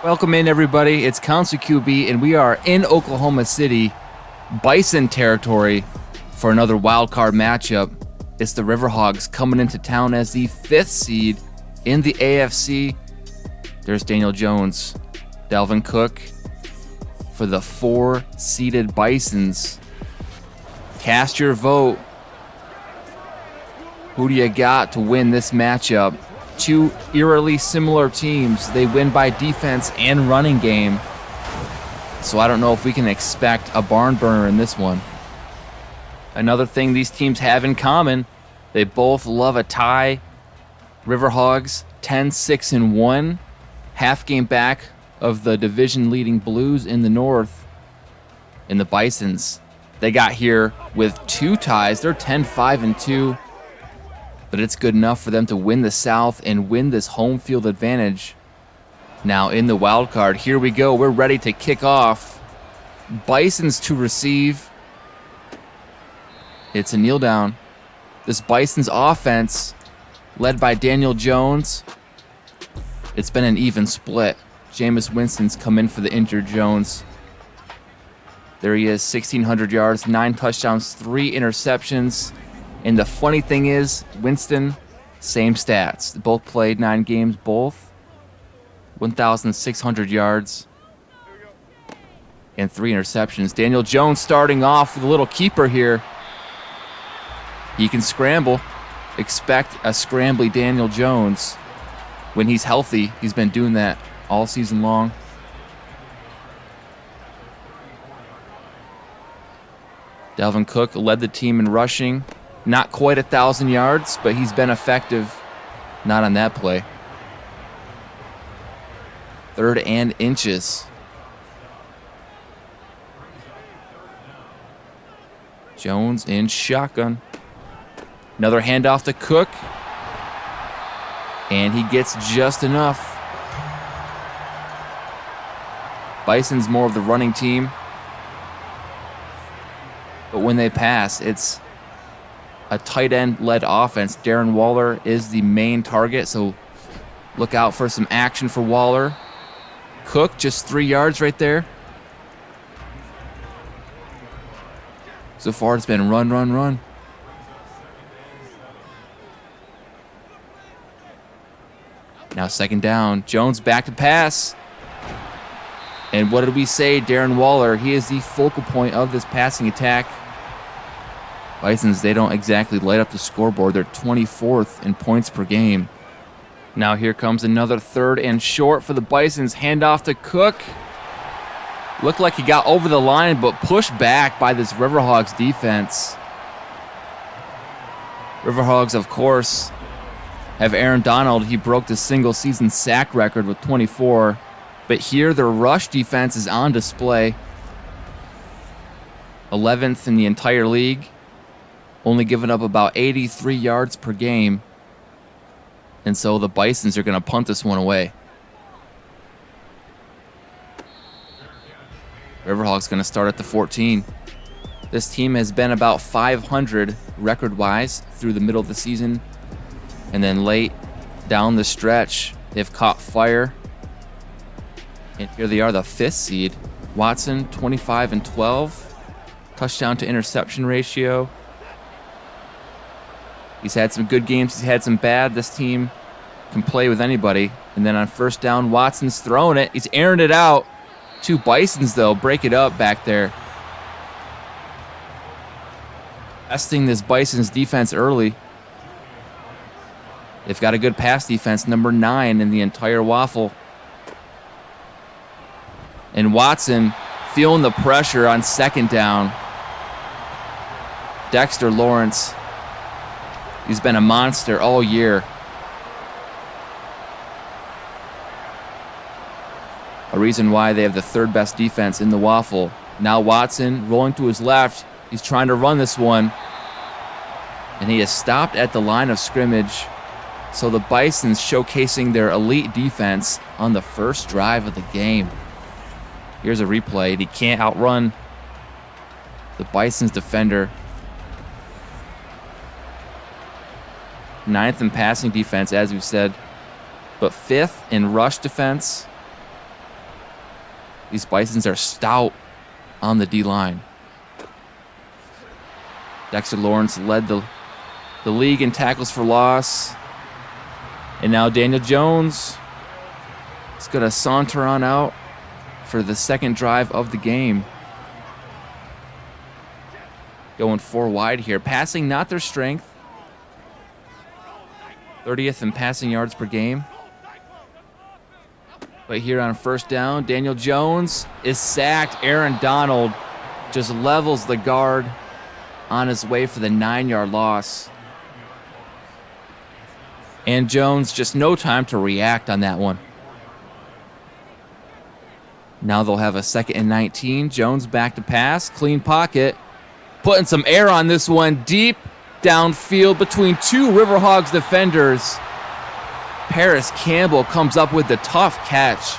Welcome in, everybody. It's Council QB, and we are in Oklahoma City, Bison territory, for another wild card matchup. It's the River Hogs coming into town as the 5th seed in the AFC. There's Daniel Jones, Dalvin Cook for the 4-seeded Bisons. Cast your vote. Who do you got to win this matchup? Two eerily similar teams. They win by defense and running game. So I don't know if we can expect a barn burner in this one. Another thing these teams have in common, they both love a tie. River Hogs 10-6-1, half game back of the division leading Blues in the north. And the Bisons, they got here with 2 ties. They're 10-5-2. But it's good enough for them to win the South and win this home field advantage. Now in the wild card, here we go. We're ready to kick off. Bisons to receive. It's a kneel down. This Bisons offense, led by Daniel Jones. It's been an even split. Jameis Winston's come in for the injured Jones. There he is, 1,600 yards, 9 touchdowns, 3 interceptions. And the funny thing is, Winston, same stats. They both played 9 games, both 1,600 yards and 3 interceptions. Daniel Jones starting off with a little keeper here. He can scramble. Expect a scrambly Daniel Jones. When he's healthy, he's been doing that all season long. Dalvin Cook led the team in rushing. Not quite 1,000 yards, but he's been effective. Not on that play. 3rd and inches. Jones in shotgun. Another handoff to Cook. And he gets just enough. Bison's more of the running team. But when they pass, it's a tight end-led offense. Darren Waller is the main target, so look out for some action for Waller. Cook, just 3 yards right there. So far, it's been run, run, run. Now 2nd down. Jones back to pass. And what did we say? Darren Waller, he is the focal point of this passing attack. Bisons, they don't exactly light up the scoreboard. They're 24th in points per game. Now here comes another 3rd and short for the Bisons. Handoff to Cook. Looked like he got over the line, but pushed back by this River Hogs defense. River Hogs, of course, have Aaron Donald. He broke the single-season sack record with 24. But here, their rush defense is on display. 11th in the entire league. Only giving up about 83 yards per game. And so the Bisons are going to punt this one away. Riverhawks going to start at the 14. This team has been about 500 record-wise through the middle of the season. And then late down the stretch, they've caught fire. And here they are, the 5th seed. Watson, 25-12. Touchdown to interception ratio. He's had some good games. He's had some bad. This team can play with anybody. And then on 1st down, Watson's throwing it. He's airing it out. 2 Bisons, though, break it up back there. Testing this Bisons defense early. They've got a good pass defense, number 9 in the entire WAFL. And Watson feeling the pressure on 2nd down. Dexter Lawrence, he's been a monster all year. A reason why they have the 3rd best defense in the WAFL. Now Watson rolling to his left. He's trying to run this one. And he is stopped at the line of scrimmage. So the Bisons showcasing their elite defense on the first drive of the game. Here's a replay. And he can't outrun the Bisons defender. 9th in passing defense, as we said, but 5th in rush defense. These Bisons are stout on the D-line. Dexter Lawrence led the league in tackles for loss. And now Daniel Jones is going to saunter on out for the second drive of the game. Going 4 wide here. Passing, not their strength. 30th in passing yards per game. But here on first down, Daniel Jones is sacked. Aaron Donald just levels the guard on his way for the 9-yard loss. And Jones, just no time to react on that one. Now they'll have a 2nd and 19. Jones back to pass. Clean pocket. Putting some air on this one. Deep downfield between 2 River Hogs defenders. Paris Campbell comes up with the tough catch.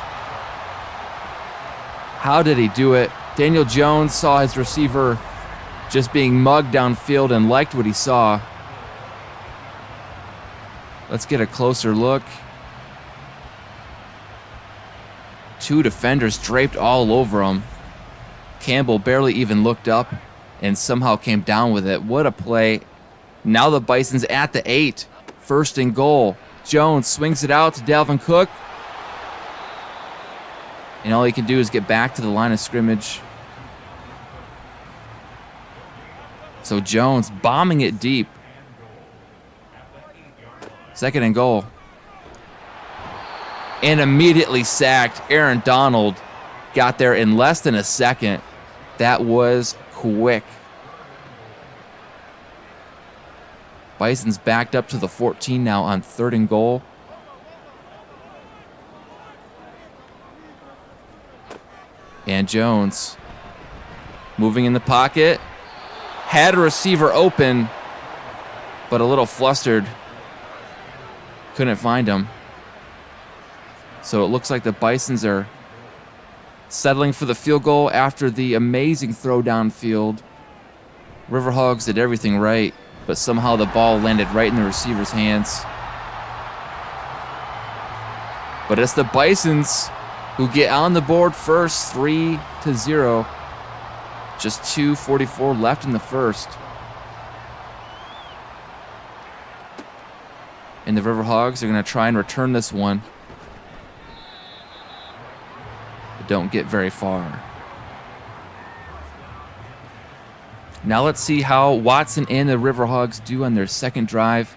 How did he do it? Daniel Jones saw his receiver just being mugged downfield and liked what he saw. Let's get a closer look. 2 defenders draped all over him. Campbell barely even looked up and somehow came down with it. What a play. Now the Bisons at the 8. 1st and goal. Jones swings it out to Dalvin Cook. And all he can do is get back to the line of scrimmage. So Jones bombing it deep. 2nd and goal. And immediately sacked. Aaron Donald got there in less than a second. That was quick. Bison's backed up to the 14 now on 3rd and goal. And Jones moving in the pocket. Had a receiver open, but a little flustered. Couldn't find him. So it looks like the Bisons are settling for the field goal after the amazing throw downfield. River Hogs did everything right, but somehow the ball landed right in the receiver's hands. But it's the Bisons who get on the board first, 3-0. Just 2:44 left in the first. And the River Hogs are going to try and return this one. But don't get very far. Now let's see how Watson and the River Hogs do on their second drive.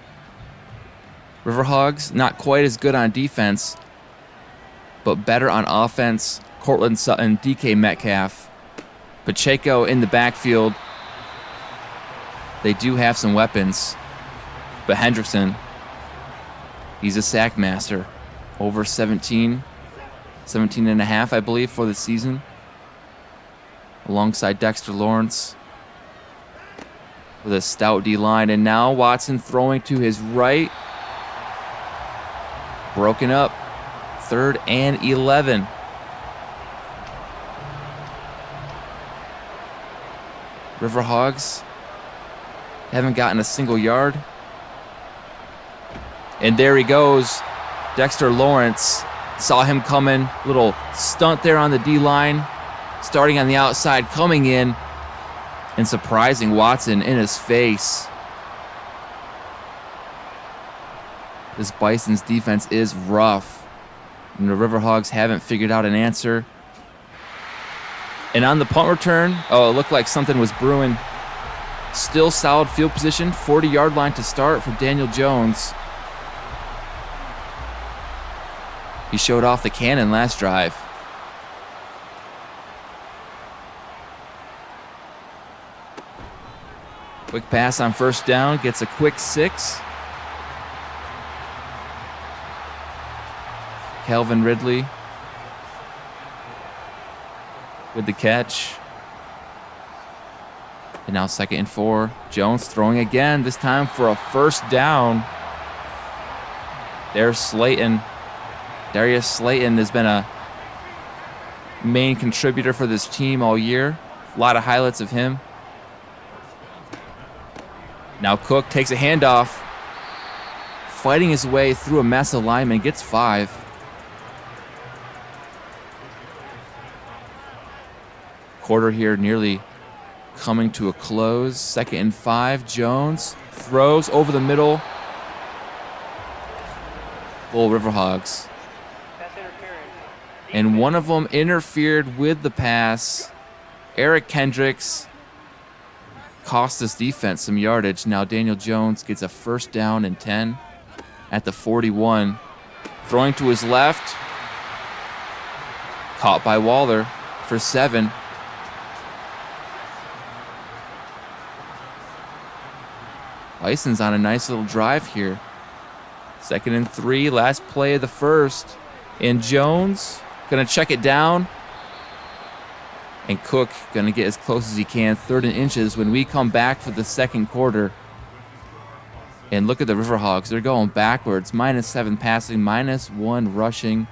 River Hogs, not quite as good on defense, but better on offense. Cortland Sutton, DK Metcalf, Pacheco in the backfield. They do have some weapons. But Hendrickson, he's a sack master. Over 17 and a half, I believe, for the season. Alongside Dexter Lawrence with a stout D-line. And now Watson throwing to his right. Broken up. 3rd and 11. River Hogs haven't gotten a single yard. And there he goes. Dexter Lawrence saw him coming. Little stunt there on the D-line. Starting on the outside, coming in, and surprising Watson in his face. This Bison's defense is rough. And the River Hogs haven't figured out an answer. And on the punt return, it looked like something was brewing. Still solid field position, 40-yard line to start for Daniel Jones. He showed off the cannon last drive. Quick pass on first down, gets a quick 6. Calvin Ridley with the catch. And now 2nd and 4. Jones throwing again, this time for a first down. There's Slayton. Darius Slayton has been a main contributor for this team all year. A lot of highlights of him. Now Cook takes a handoff. Fighting his way through a mess of linemen, gets 5. Quarter here nearly coming to a close. 2nd and 5. Jones throws over the middle. Full Riverhogs. And one of them interfered with the pass. Eric Kendricks cost this defense some yardage. Now Daniel Jones gets a 1st down and 10 at the 41. Throwing to his left. Caught by Waller for 7. Bisons on a nice little drive here. 2nd and 3, last play of the 1st. And Jones gonna check it down. And Cook gonna get as close as he can. 3rd and inches when we come back for the 2nd quarter. And look at the Riverhogs. They're going backwards. -7 passing, -1 rushing.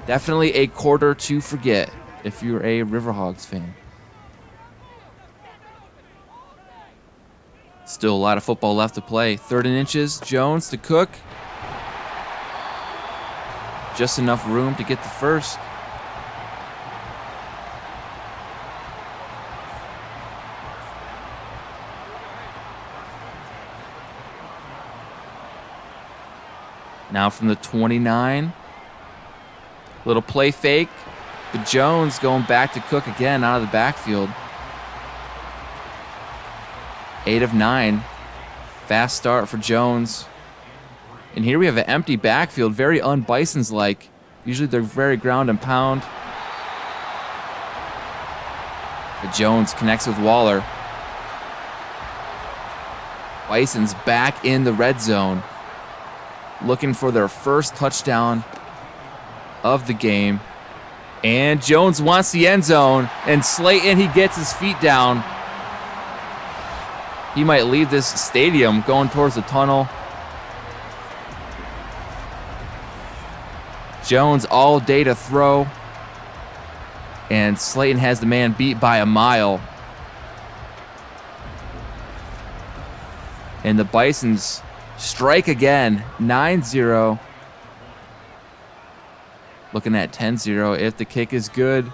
Definitely a quarter to forget if you're a Riverhogs fan. Still a lot of football left to play. 3rd and inches. Jones to Cook. Just enough room to get the 1st. Now from the 29. Little play fake. But Jones going back to Cook again out of the backfield. 8 of 9. Fast start for Jones. And here we have an empty backfield, very un-Bisons-like. Usually they're very ground and pound. But Jones connects with Waller. Bisons back in the red zone, looking for their 1st touchdown of the game. And Jones wants the end zone. And Slayton, he gets his feet down. He might leave this stadium going towards the tunnel. Jones all day to throw. And Slayton has the man beat by a mile. And the Bisons strike again, 9-0. Looking at 10-0 if the kick is good.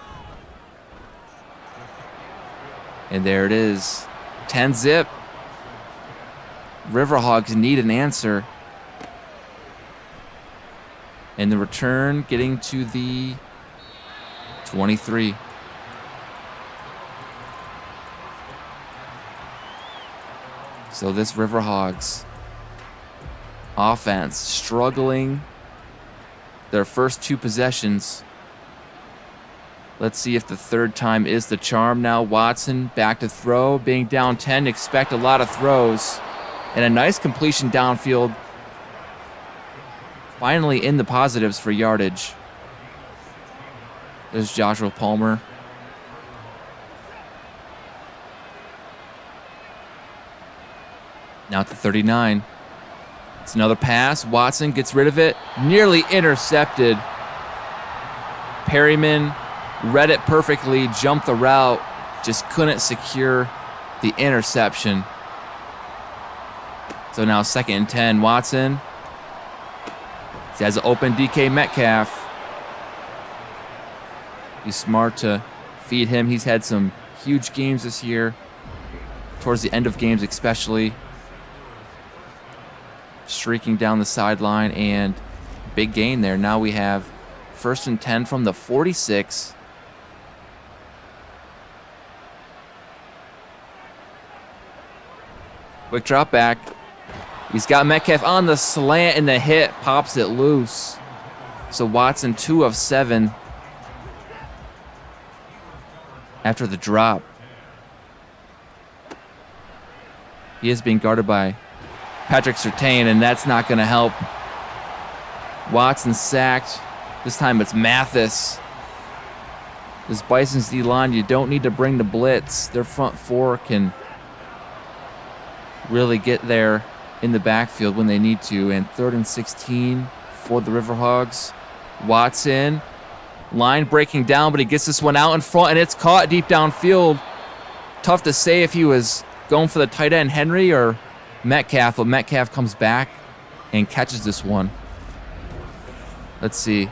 And there it is, 10-zip. Riverhogs need an answer. And the return getting to the 23. So this Riverhogs offense struggling their first 2 possessions. Let's see if the 3rd time is the charm now. Watson back to throw. Being down 10, expect a lot of throws. And a nice completion downfield. Finally in the positives for yardage. There's Joshua Palmer. Now to 39. It's another pass. Watson gets rid of it. Nearly intercepted. Perryman read it perfectly, jumped the route, just couldn't secure the interception. So now 2nd and 10. Watson. He has an open DK Metcalf. He's smart to feed him. He's had some huge games this year, towards the end of games especially. Streaking down the sideline, and big gain there. Now we have 1st and 10 from the 46. Quick drop back. He's got Metcalf on the slant, and the hit pops it loose. So Watson 2 of 7 after the drop. He is being guarded by Patrick Surtain, and that's not going to help. Watson sacked. This time it's Mathis. This Bison's D-line, you don't need to bring the blitz. Their front 4 can really get there in the backfield when they need to. And 3rd and 16 for the Riverhogs. Watson, line breaking down, but he gets this one out in front, and it's caught deep downfield. Tough to say if he was going for the tight end Henry or Metcalf, but Metcalf comes back and catches this one. Let's see.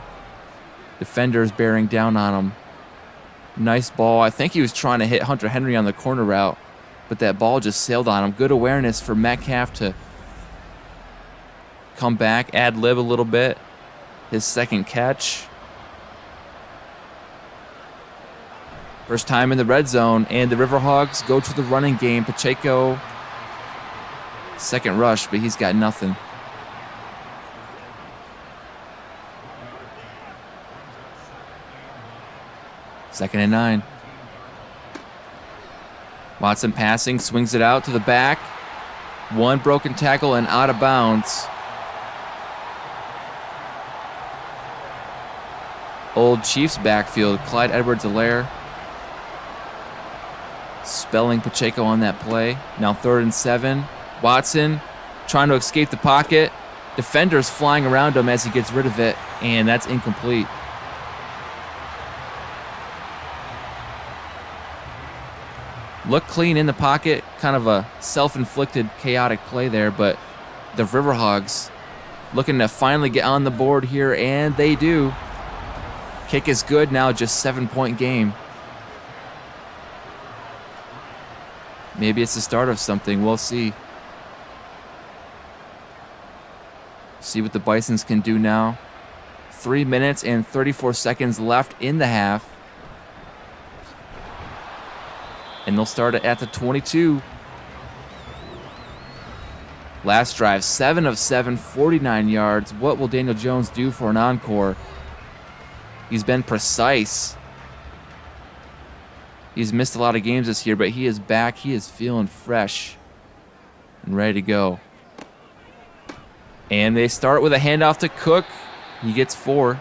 Defenders bearing down on him. Nice ball. I think he was trying to hit Hunter Henry on the corner route, but that ball just sailed on him. Good awareness for Metcalf to come back, ad-lib a little bit. His second catch. First time in the red zone, and the Riverhogs go to the running game. Pacheco, second rush, but he's got nothing. Second and 9. Watson passing, swings it out to the back. One broken tackle and out of bounds. Old Chiefs backfield, Clyde Edwards-Helaire spelling Pacheco on that play. Now 3rd and 7. Watson trying to escape the pocket. Defenders flying around him as he gets rid of it, and that's incomplete. Looked clean in the pocket, kind of a self-inflicted chaotic play there, but the Riverhogs looking to finally get on the board here, and they do. Kick is good now, just 7-point game. Maybe it's the start of something, we'll see. See what the Bisons can do now. 3 minutes and 34 seconds left in the half. And they'll start it at the 22. Last drive, 7 of 7, 49 yards. What will Daniel Jones do for an encore? He's been precise. He's missed a lot of games this year, but he is back. He is feeling fresh and ready to go. And they start with a handoff to Cook. He gets 4.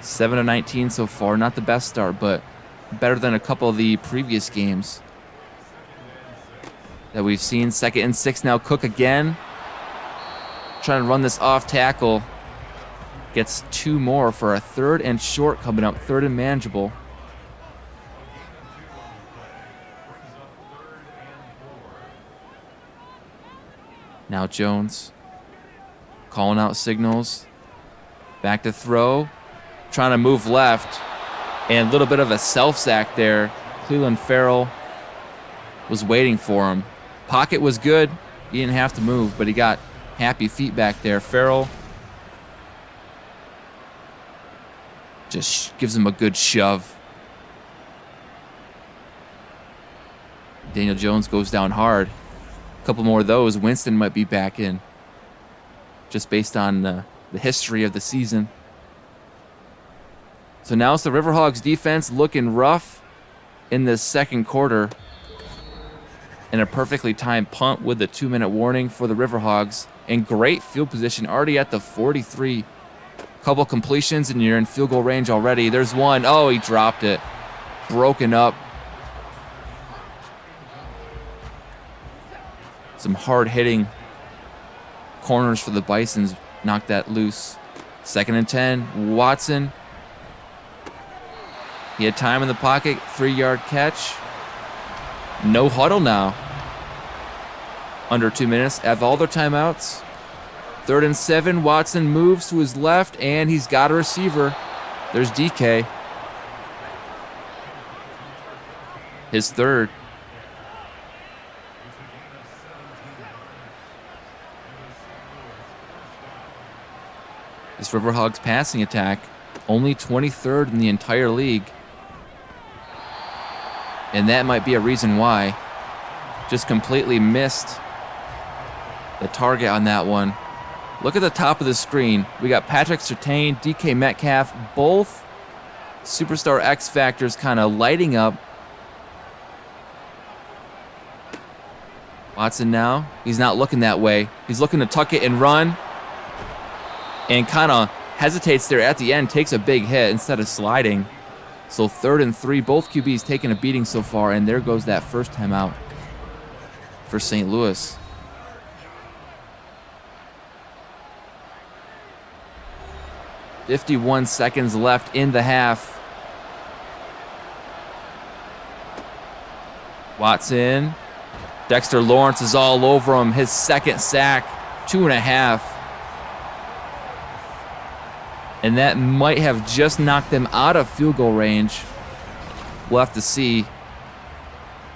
7 of 19 so far. Not the best start, but better than a couple of the previous games that we've seen. 2nd and 6 now. Cook again. Trying to run this off tackle. Gets 2 more for a 3rd and short coming up. 3rd and manageable. Now Jones calling out signals. Back to throw. Trying to move left. And a little bit of a self-sack there. Cleveland Farrell was waiting for him. Pocket was good. He didn't have to move, but he got happy feet back there. Farrell just gives him a good shove. Daniel Jones goes down hard. A couple more of those. Winston might be back in. Just based on the history of the season. So now it's the Riverhogs defense looking rough in this second quarter. And a perfectly timed punt with the 2-minute warning for the Riverhogs. And great field position already at the 43. Couple completions and you're in field goal range already. There's one. Oh, he dropped it. Broken up. Some hard hitting corners for the Bisons. Knocked that loose. 2nd and 10. Watson. He had time in the pocket. 3-yard catch. No huddle now. Under 2 minutes. Have all their timeouts. 3rd and 7. Watson moves to his left, and he's got a receiver. There's DK. His 3rd. This Riverhogs passing attack, only 23rd in the entire league. And that might be a reason why. Just completely missed the target on that one. Look at the top of the screen. We got Patrick Surtain, DK Metcalf, both superstar X Factors kind of lighting up. Watson now, he's not looking that way. He's looking to tuck it and run. And kind of hesitates there at the end, takes a big hit instead of sliding. So 3rd and 3, both QBs taking a beating so far, and there goes that first timeout for St. Louis. .51 seconds left in the half. Watson. Dexter Lawrence is all over him. His 2nd sack, 2.5. And that might have just knocked them out of field goal range. We'll have to see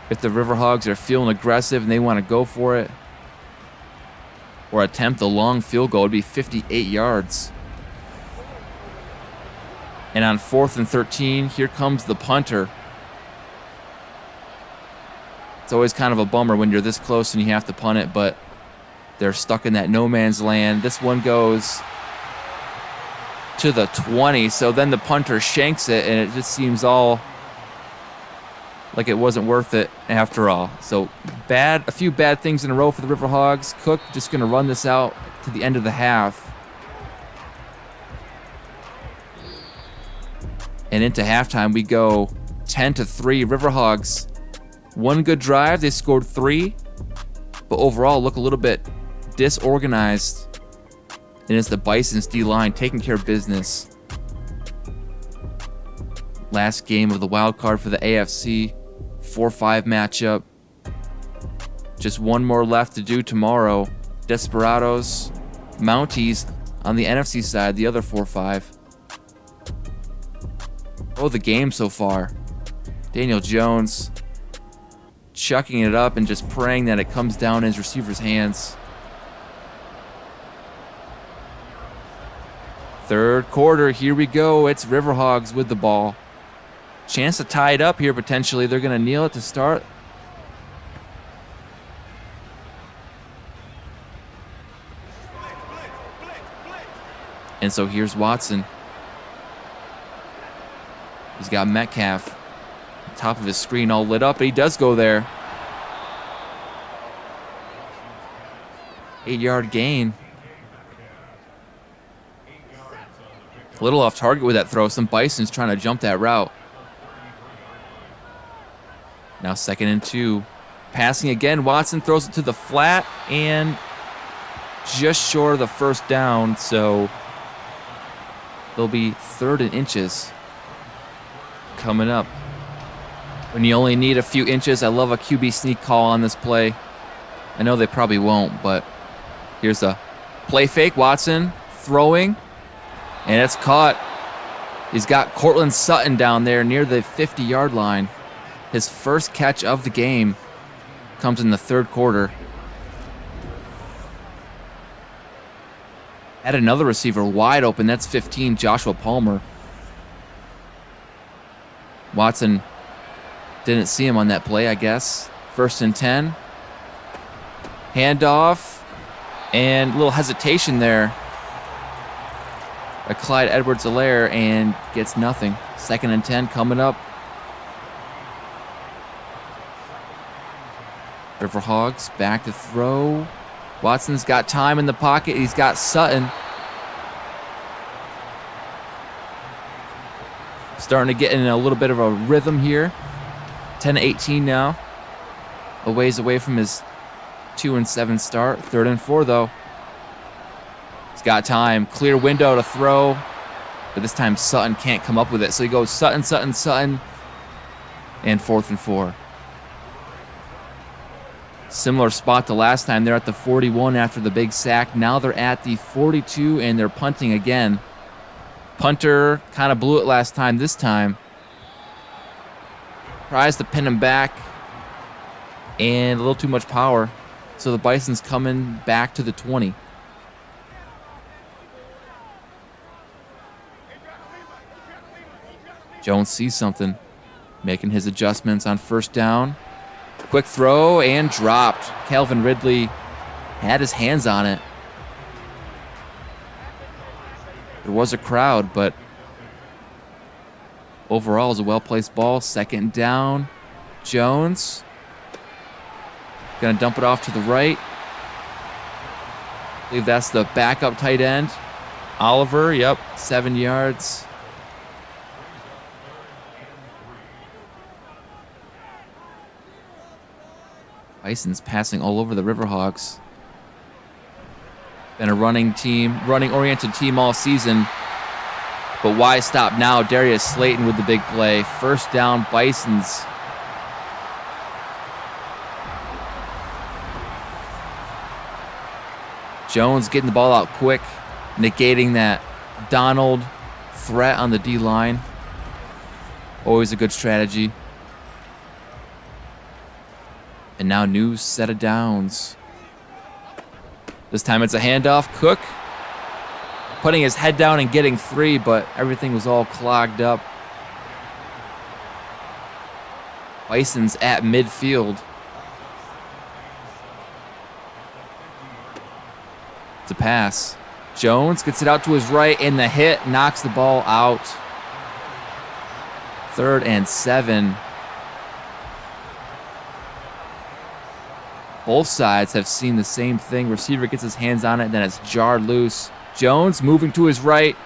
if the River Hogs are feeling aggressive and they want to go for it or attempt a long field goal. It'd be 58 yards. And on 4th and 13, here comes the punter. It's always kind of a bummer when you're this close and you have to punt it, but they're stuck in that no man's land. This one goes to the 20, so then the punter shanks it, and it just seems all like it wasn't worth it after all. So a few bad things in a row for the River Hogs. Cook just going to run this out to the end of the half. And into halftime, we go 10-3. River Hogs, one good drive. They scored 3, but overall look a little bit disorganized. And it's the Bisons D-line taking care of business. Last game of the wild card for the AFC. 4-5 matchup. Just one more left to do tomorrow. Desperados, Mounties on the NFC side, the other 4-5. Oh, the game so far. Daniel Jones chucking it up and just praying that it comes down in his receiver's hands. Third quarter, here we go. It's River Hogs with the ball. Chance to tie it up here potentially. They're going to kneel it to start. And so here's Watson. He's got Metcalf. Top of his screen all lit up, but he does go there. 8-yard gain. A little off target with that throw. Some Bisons trying to jump that route. Now 2nd and 2. Passing again. Watson throws it to the flat and just short of the first down. So there'll be 3rd and inches coming up. When you only need a few inches, I love a QB sneak call on this play. I know they probably won't, but here's a play fake. Watson throwing. And it's caught. He's got Cortland Sutton down there near the 50-yard line. His first catch of the game comes in the 3rd quarter. Had another receiver wide open. That's 15, Joshua Palmer. Watson didn't see him on that play, I guess. 1st and 10. Handoff. And a little hesitation there. Clyde Edwards-Helaire and gets nothing. 2nd and 10 coming up. River Hogs back to throw. Watson's got time in the pocket. He's got Sutton. Starting to get in a little bit of a rhythm here. 10-18 now. A ways away from his 2-7 start. 3rd and 4 though. He's got time. Clear window to throw. But this time Sutton can't come up with it. So he goes Sutton, Sutton, Sutton. And 4th and 4. Similar spot to last time. They're at the 41 after the big sack. Now they're at the 42 and they're punting again. Punter kind of blew it last time. This time tries to pin him back. And a little too much power. So the Bison's coming back to the 20. Jones sees something, making his adjustments on 1st down. Quick throw and dropped. Calvin Ridley had his hands on it. There was a crowd, but overall, it was a well-placed ball. 2nd down. Jones going to dump it off to the right. I believe that's the backup tight end. Oliver, yep, 7 yards. Bison's passing all over the River Hogs. Been a running-oriented team all season. But why stop now? Darius Slayton with the big play. 1st down, Bisons. Jones getting the ball out quick, negating that Donald threat on the D-line. Always a good strategy. And now new set of downs. This time it's a handoff. Cook putting his head down and getting 3, but everything was all clogged up. Bisons at midfield. It's a pass. Jones gets it out to his right, and the hit knocks the ball out. 3rd and 7. Both sides have seen the same thing. Receiver gets his hands on it, then it's jarred loose. Jones moving to his right,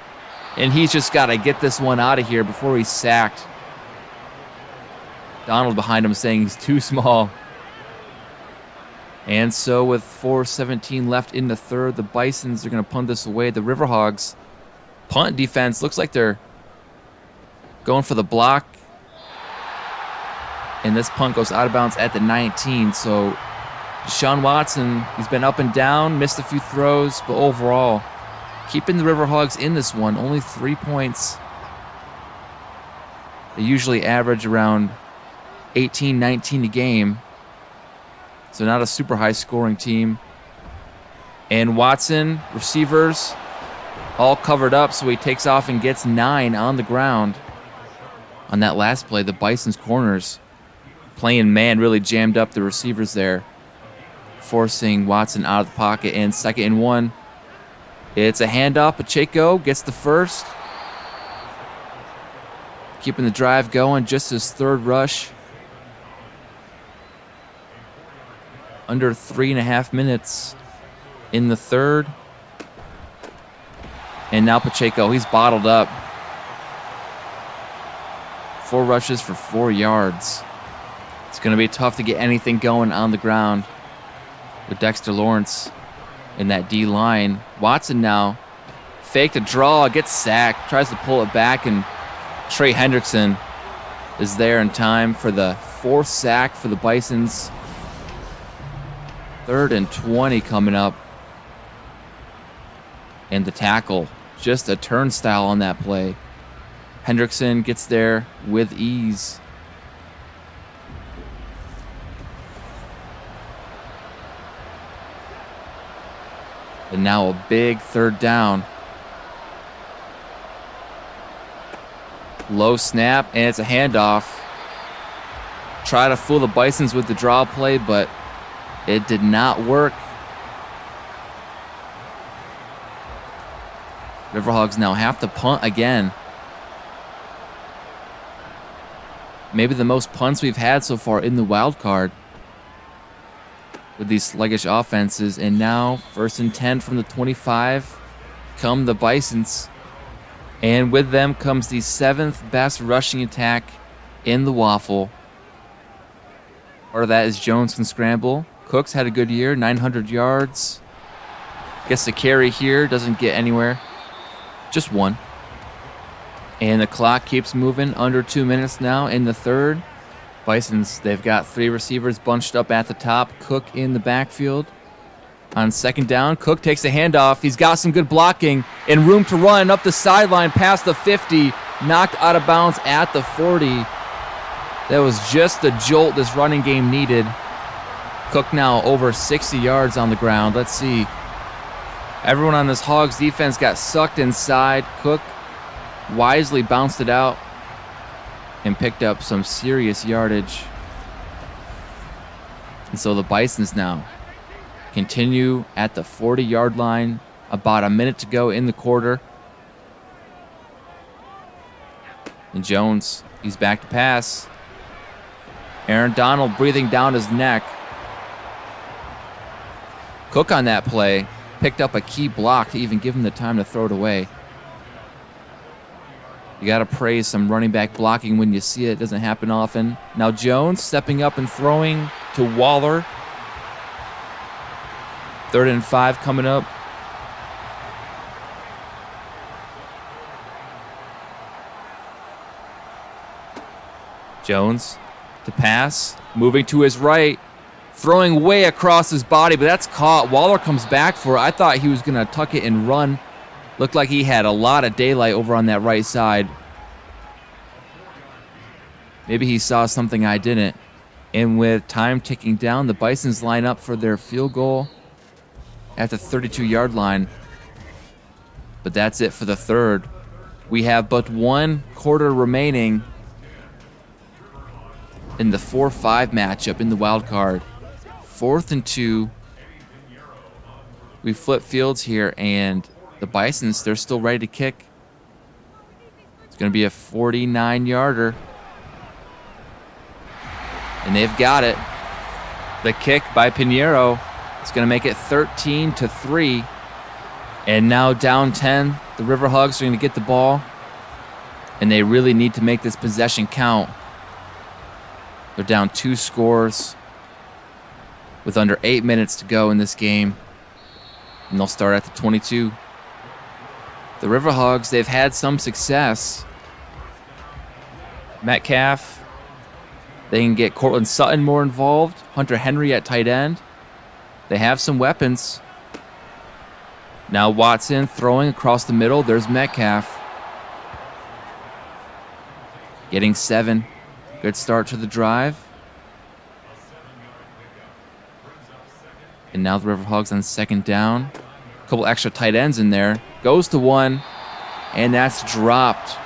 and he's just got to get this one out of here before he's sacked. Donald behind him saying he's too small. And so with 4:17 left in the third, the Bisons are going to punt this away. The River Hogs punt defense looks like they're going for the block. And this punt goes out of bounds at the 19. So Deshaun Watson, he's been up and down, missed a few throws, but overall, keeping the River Hogs in this one, only 3 points. They usually average around 18, 19 a game. So not a super high scoring team. And Watson, receivers, all covered up, so he takes off and gets 9 on the ground. On that last play, the Bison's corners playing man really jammed up the receivers there, forcing Watson out of the pocket. And 2nd and 1. It's a handoff. Pacheco gets the first. Keeping the drive going, just his 3rd rush. Under 3.5 minutes in the third. And now Pacheco, he's bottled up. 4 rushes for 4 yards. It's going to be tough to get anything going on the ground with Dexter Lawrence in that D-line. Watson now faked a draw, gets sacked, tries to pull it back, and Trey Hendrickson is there in time for the 4th sack for the Bisons. 3rd and 20 coming up. And the tackle, just a turnstile on that play. Hendrickson gets there with ease. And now a big 3rd down. Low snap, and it's a handoff. Try to fool the Bisons with the draw play, but it did not work. Riverhogs now have to punt again. Maybe the most punts we've had so far in the wild card with these sluggish offenses. And now 1st and 10 from the 25 come the Bisons. And with them comes the 7th best rushing attack in the WAFL. Part of that is Jones can scramble. Cooks had a good year, 900 yards. Gets the carry here, doesn't get anywhere. Just 1. And the clock keeps moving, under 2 minutes now in the third. Bisons, they've got 3 receivers bunched up at the top. Cook in the backfield. On 2nd down, Cook takes a handoff. He's got some good blocking and room to run up the sideline past the 50. Knocked out of bounds at the 40. That was just the jolt this running game needed. Cook now over 60 yards on the ground. Let's see. Everyone on this Hogs defense got sucked inside. Cook wisely bounced it out and picked up some serious yardage. And so the Bisons now continue at the 40-yard line. About a minute to go in the quarter. And Jones, he's back to pass. Aaron Donald breathing down his neck. Cook on that play picked up a key block to even give him the time to throw it away. You got to praise some running back blocking when you see it. It doesn't happen often. Now Jones stepping up and throwing to Waller. 3rd and 5 coming up. Jones to pass, moving to his right, throwing way across his body, but that's caught. Waller comes back for it. I thought he was going to tuck it and run Looked like he had a lot of daylight over on that right side. Maybe he saw something I didn't. And with time ticking down, the Bisons line up for their field goal at the 32-yard line. But that's it for the third. We have but 1 quarter remaining in the 4-5 matchup in the wild card. 4th and 2. We flip fields here, and the Bisons, they're still ready to kick. It's going to be a 49-yarder. And they've got it. The kick by Pinheiro is going to make it 13-3. And now down 10, the River Hogs are going to get the ball. And they really need to make this possession count. They're down 2 scores with under 8 minutes to go in this game. And they'll start at the 22. The River Hogs, they've had some success. Metcalf. They can get Cortland Sutton more involved. Hunter Henry at tight end. They have some weapons. Now Watson throwing across the middle. There's Metcalf. Getting 7. Good start to the drive. And now the River Hogs on 2nd down. A couple extra tight ends in there. Goes to 1. And that's dropped.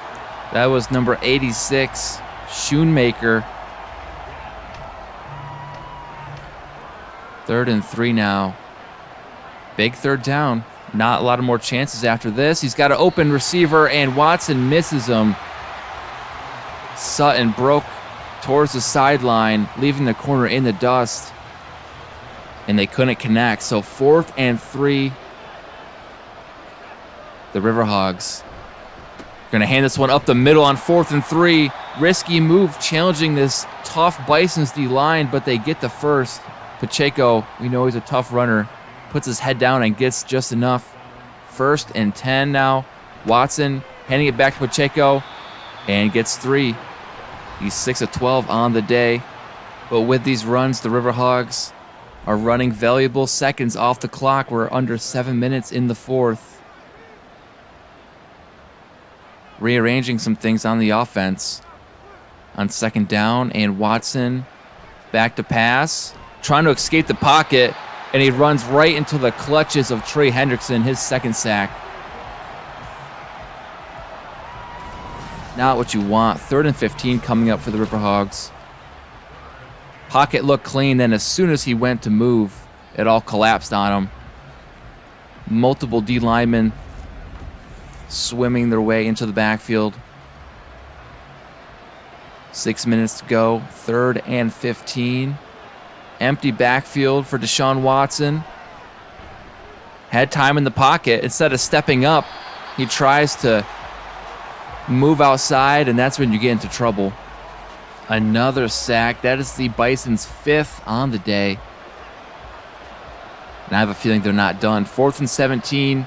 That was number 86, Schoonmaker. 3rd and 3 now. Big 3rd down. Not a lot of more chances after this. He's got an open receiver, and Watson misses him. Sutton broke towards the sideline, leaving the corner in the dust. And they couldn't connect. So 4th and 3. The River Hogs are going to hand this one up the middle on 4th and 3. Risky move challenging this tough Bisons D line, but they get the first. Pacheco, we know he's a tough runner, puts his head down and gets just enough. 1st and 10 now. Watson handing it back to Pacheco and gets 3. He's 6 of 12 on the day. But with these runs, the River Hogs are running valuable seconds off the clock. We're under 7 minutes in the 4th. Rearranging some things on the offense. On 2nd down, and Watson back to pass. Trying to escape the pocket, and he runs right into the clutches of Trey Hendrickson, his 2nd sack. Not what you want. 3rd and 15 coming up for the River Hogs. Pocket looked clean, then as soon as he went to move, it all collapsed on him. Multiple D linemen swimming their way into the backfield. 6 minutes to go. 3rd and 15. Empty backfield for Deshaun Watson. Had time in the pocket. Instead of stepping up, he tries to move outside, and that's when you get into trouble. Another sack. That is the Bisons' 5th on the day. And I have a feeling they're not done. 4th and 17.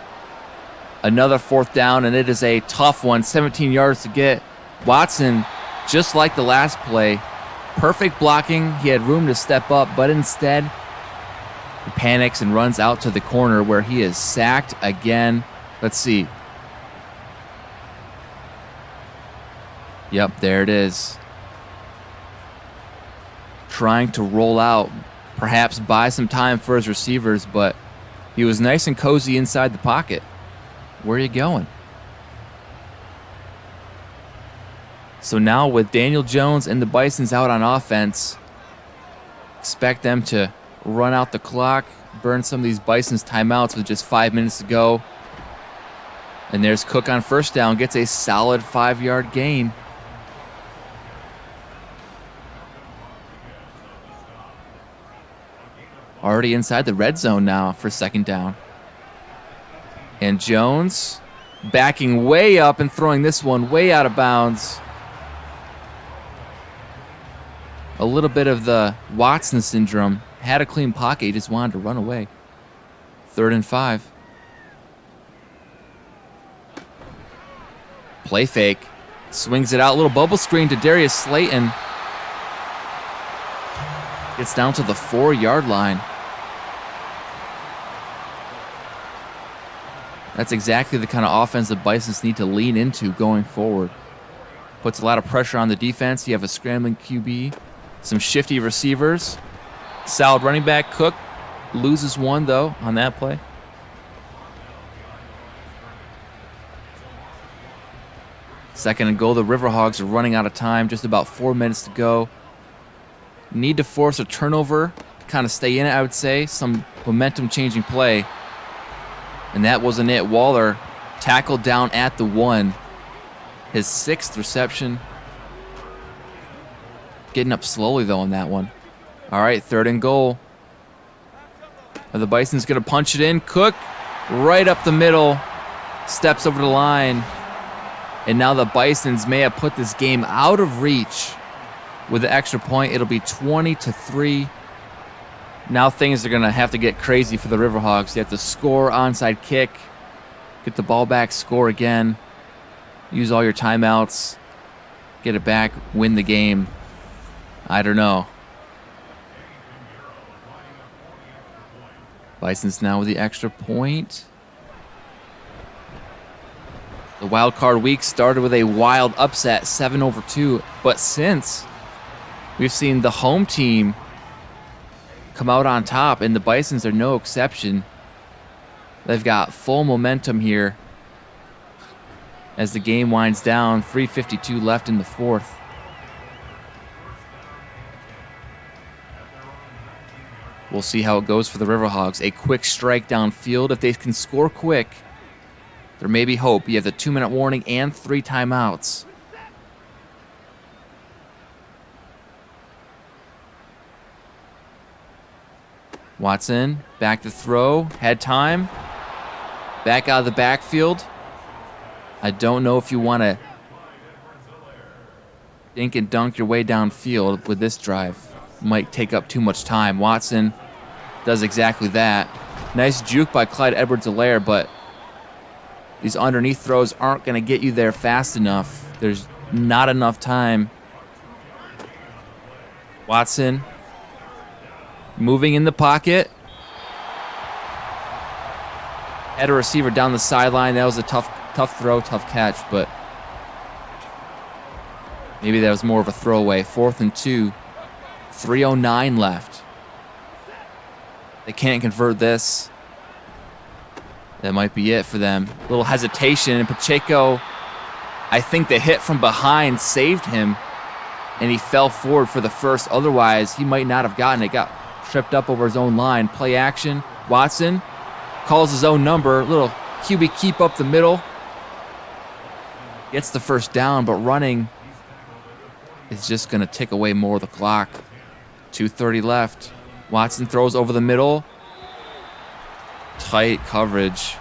Another 4th down, and it is a tough one. 17 yards to get. Watson, just like the last play, perfect blocking. He had room to step up, but instead he panics and runs out to the corner where he is sacked again. Let's see. Yep, there it is. Trying to roll out, perhaps buy some time for his receivers, but he was nice and cozy inside the pocket. Where are you going? So now with Daniel Jones and the Bisons out on offense, expect them to run out the clock, burn some of these Bisons timeouts with just 5 minutes to go. And there's Cook on 1st down, gets a solid 5-yard gain. Already inside the red zone now for 2nd down. And Jones backing way up and throwing this one way out of bounds. A little bit of the Watson syndrome. Had a clean pocket, he just wanted to run away. 3rd and 5. Play fake. Swings it out. Little bubble screen to Darius Slayton. Gets down to the 4-yard line. That's exactly the kind of offense the Bisons need to lean into going forward. Puts a lot of pressure on the defense. You have a scrambling QB, some shifty receivers. Solid running back. Cook loses one, though, on that play. Second and goal. The Riverhogs are running out of time. Just about 4 minutes to go. Need to force a turnover to kind of stay in it, I would say. Some momentum-changing play. And that wasn't it. Waller tackled down at the 1. His 6th reception. Getting up slowly, though, on that one. All right, third and goal. The Bison's going to punch it in. Cook right up the middle. Steps over the line. And now the Bisons may have put this game out of reach. With the extra point, it'll be 20-3. Now things are going to have to get crazy for the Riverhogs. They have to score, onside kick, get the ball back, score again, use all your timeouts, get it back, win the game. I don't know. Bisons now with the extra point. The wild card week started with a wild upset, 7-2. But since we've seen the home team come out on top, and the Bisons are no exception. They've got full momentum here as the game winds down. 3:52 left in the fourth. We'll see how it goes for the Riverhogs. A quick strike downfield. If they can score quick, there may be hope. You have the 2-minute warning and 3 timeouts. Watson, back to throw. Had time. Back out of the backfield. I don't know if you want to dink and dunk your way downfield with this drive. Might take up too much time. Watson does exactly that. Nice juke by Clyde Edwards-Helaire, but these underneath throws aren't going to get you there fast enough. There's not enough time. Watson moving in the pocket. Had a receiver down the sideline. That was a tough throw, tough catch, but maybe that was more of a throwaway. 4th and 2. 3:09 left. They can't convert this. That might be it for them. A little hesitation, and Pacheco, I think the hit from behind saved him, and he fell forward for the first. Otherwise, he might not have gotten it. Got tripped up over his own line. Play action. Watson calls his own number. Little QB keep up the middle. Gets the first down, but running is just going to tick away more of the clock. 2:30 left. Watson throws over the middle. Tight coverage.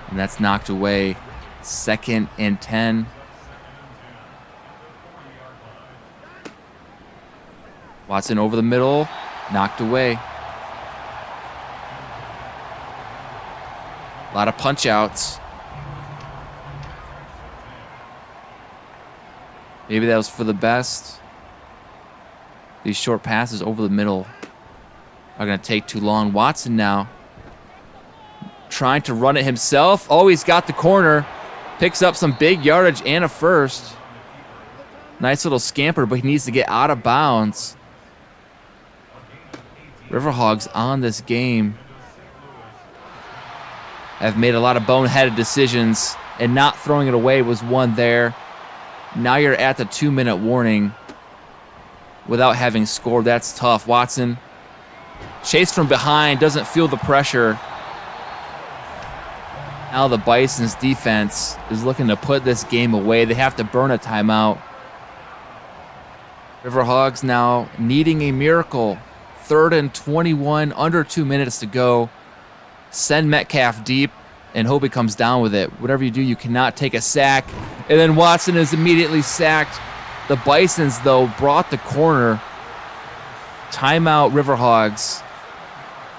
And that's knocked away. 2nd and 10. Watson over the middle. Knocked away. A lot of punch outs. Maybe that was for the best. These short passes over the middle are going to take too long. Watson now trying to run it himself. Oh, he's got the corner. Picks up some big yardage and a first. Nice little scamper, but he needs to get out of bounds. Riverhogs on this game have made a lot of boneheaded decisions, and not throwing it away was one there. Now you're at the 2-minute warning without having scored. That's tough. Watson chased from behind, doesn't feel the pressure. Now the Bisons defense is looking to put this game away. They have to burn a timeout. Riverhogs now needing a miracle. 3rd and 21, under 2 minutes to go. Send Metcalf deep and hope he comes down with it. Whatever you do, you cannot take a sack. And then Watson is immediately sacked. The Bisons, though, brought the corner. Timeout, Riverhogs.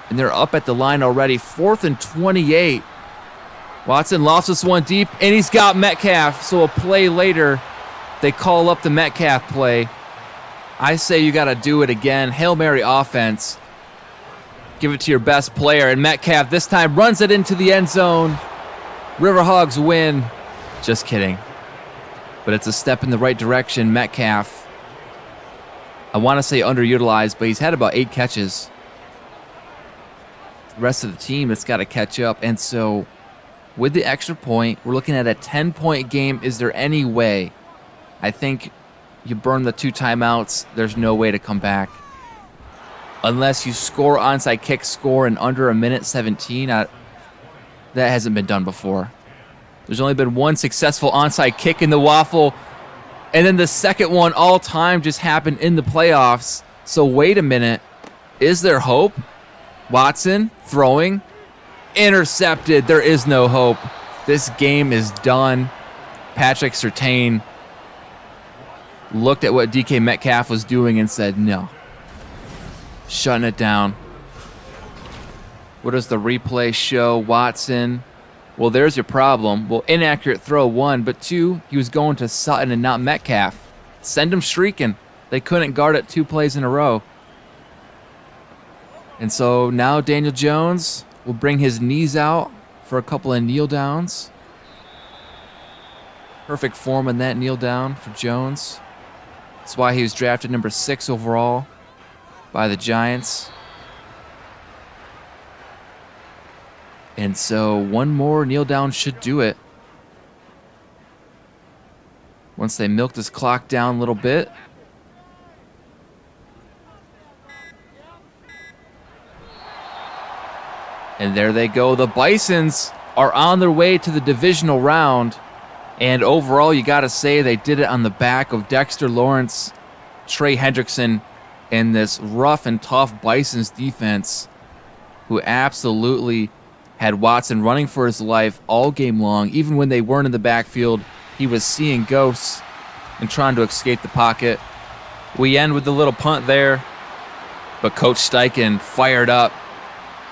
And they're up at the line already. 4th and 28. Watson lost this one deep, and he's got Metcalf. So a play later, they call up the Metcalf play. I say you got to do it again. Hail Mary offense. Give it to your best player. And Metcalf this time runs it into the end zone. River Hogs win. Just kidding. But it's a step in the right direction. Metcalf, I want to say underutilized, but he's had about 8 catches. The rest of the team has got to catch up. And so with the extra point, we're looking at a 10-point game. Is there any way? I think you burn the 2 timeouts. There's no way to come back. Unless you score onside kick score in under 1:17. That hasn't been done before. There's only been 1 successful onside kick in the WAFL. And then the second one all time just happened in the playoffs. So wait a minute. Is there hope? Watson throwing. Intercepted. There is no hope. This game is done. Patrick Surtain looked at what DK Metcalf was doing and said, no. Shutting it down. What does the replay show? Watson. Well, there's your problem. Well, inaccurate throw, 1, but 2, he was going to Sutton and not Metcalf. Send him streaking. They couldn't guard it 2 plays in a row. And so now Daniel Jones will bring his knees out for a couple of kneel downs. Perfect form in that kneel down for Jones. That's why he was drafted number 6 overall by the Giants. And so 1 more kneel down should do it. Once they milk this clock down a little bit. And there they go. The Bisons are on their way to the divisional round. And overall, you got to say they did it on the back of Dexter Lawrence, Trey Hendrickson, and this rough and tough Bisons defense, who absolutely had Watson running for his life all game long. Even when they weren't in the backfield, he was seeing ghosts and trying to escape the pocket. We end with the little punt there, but Coach Steichen fired up.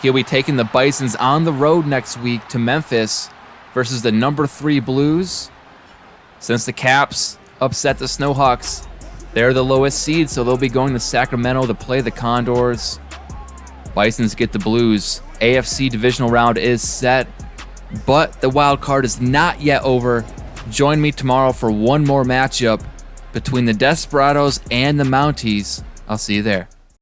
He'll be taking the Bisons on the road next week to Memphis versus the number 3 Blues. Since the Caps upset the Snowhawks, they're the lowest seed, so they'll be going to Sacramento to play the Condors. Bisons get the Blues. AFC divisional round is set, but the wild card is not yet over. Join me tomorrow for one more matchup between the Desperados and the Mounties. I'll see you there.